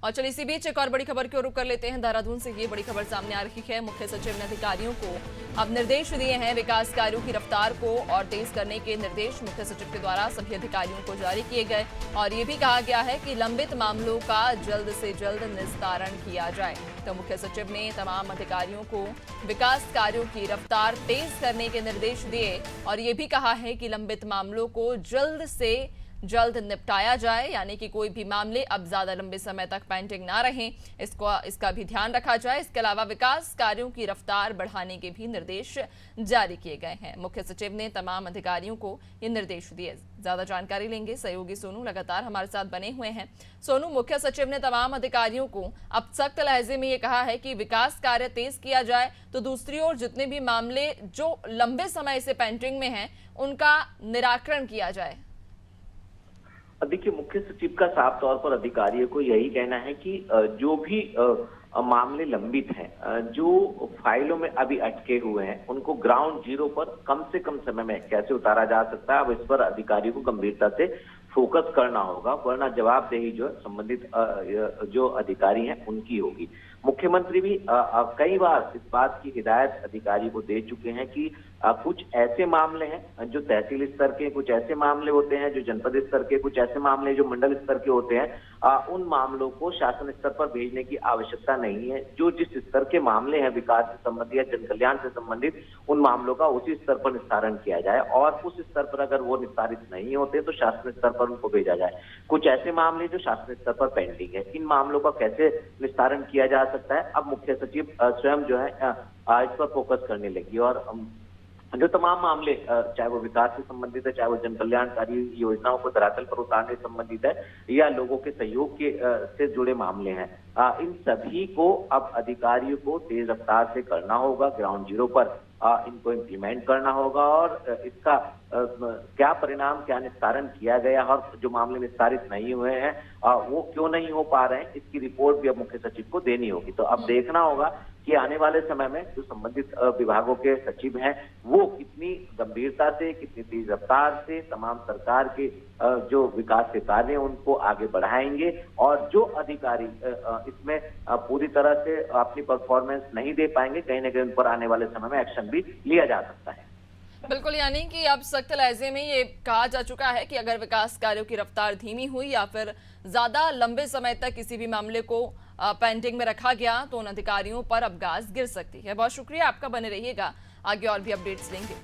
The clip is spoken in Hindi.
और चलिए इसी बीच एक और बड़ी खबर की ओर रुख कर लेते हैं। देहरादून से ये बड़ी खबर सामने आ रही है। मुख्य सचिव ने अधिकारियों को अब निर्देश दिए हैं। विकास कार्यों की रफ्तार को और तेज करने के निर्देश मुख्य सचिव के द्वारा सभी अधिकारियों को जारी किए गए और ये भी कहा गया है कि लंबित मामलों का जल्द से जल्द निस्तारण किया जाए। तो मुख्य सचिव ने तमाम अधिकारियों को विकास कार्यों की रफ्तार तेज करने के निर्देश दिए और ये भी कहा है कि लंबित मामलों को जल्द से जल्द निपटाया जाए, यानी कि कोई भी मामले अब ज्यादा लंबे समय तक पेंडिंग ना रहें, इसका भी ध्यान रखा जाए। इसके अलावा विकास कार्यों की रफ्तार बढ़ाने के भी निर्देश जारी किए गए हैं। मुख्य सचिव ने तमाम अधिकारियों को ये निर्देश दिए। ज्यादा जानकारी लेंगे सहयोगी सोनू लगातार हमारे साथ बने हुए हैं। सोनू, मुख्य सचिव ने तमाम अधिकारियों को अब सख्त लहजे में ये कहा है कि विकास कार्य तेज किया जाए, तो दूसरी ओर जितने भी मामले जो लंबे समय से पेंडिंग में हैं उनका निराकरण किया जाए। देखिए, मुख्य सचिव का साफ तौर पर अधिकारियों को यही कहना है कि जो भी मामले लंबित हैं, जो फाइलों में अभी अटके हुए हैं, उनको ग्राउंड जीरो पर कम से कम समय में कैसे उतारा जा सकता है, अब इस पर अधिकारियों को गंभीरता से फोकस करना होगा, वरना जवाबदेही जो संबंधित जो अधिकारी हैं उनकी होगी। मुख्यमंत्री भी कई बार इस बात की हिदायत अधिकारी को दे चुके हैं कि कुछ ऐसे मामले हैं जो तहसील स्तर के, कुछ ऐसे मामले होते हैं जो जनपद स्तर के, कुछ ऐसे मामले जो मंडल स्तर के होते हैं, उन मामलों को शासन स्तर पर भेजने की आवश्यकता नहीं है। जो जिस स्तर के मामले हैं विकास से संबंधित या जन कल्याण से संबंधित, उन मामलों का उसी स्तर पर निस्तारण किया जाए और उस स्तर पर अगर वो निस्तारित नहीं होते तो शासन स्तर पर उनको भेजा जाए। कुछ ऐसे मामले जो शासन स्तर पर पेंडिंग है, इन मामलों का कैसे निस्तारण किया जा सकता है, अब मुख्य सचिव स्वयं जो है इस पर फोकस करने लगी और जो तमाम मामले चाहे वो विकास से संबंधित है, चाहे वो जन कल्याणकारी योजनाओं को धरातल पर उतारने से संबंधित है या लोगों के सहयोग के से जुड़े मामले हैं, इन सभी को अब अधिकारियों को तेज रफ्तार से करना होगा। ग्राउंड जीरो पर इनको इम्प्लीमेंट करना होगा और इसका क्या परिणाम, क्या निस्तारण किया गया और जो मामले निस्तारित नहीं हुए हैं वो क्यों नहीं हो पा रहे हैं, इसकी रिपोर्ट भी अब मुख्य सचिव को देनी होगी। तो अब देखना होगा कि आने वाले समय में जो संबंधित विभागों के सचिव हैं वो कितनी गंभीरता से, कितनी तेज रफ्तार से तमाम सरकार के जो विकास के कार्य हैं उनको आगे बढ़ाएंगे और जो अधिकारी इसमें पूरी तरह से अपनी परफॉर्मेंस नहीं दे पाएंगे, कहीं ना कहीं उन पर आने वाले समय में एक्शन भी लिया जा सकता है। बिल्कुल, यानी कि अब सख्त लहजे में ये कहा जा चुका है कि अगर विकास कार्यों की रफ्तार धीमी हुई या फिर ज्यादा लंबे समय तक किसी भी मामले को पेंडिंग में रखा गया तो उन अधिकारियों पर अब गाज गिर सकती है। बहुत शुक्रिया आपका, बने रहिएगा, आगे और भी अपडेट्स लेंगे।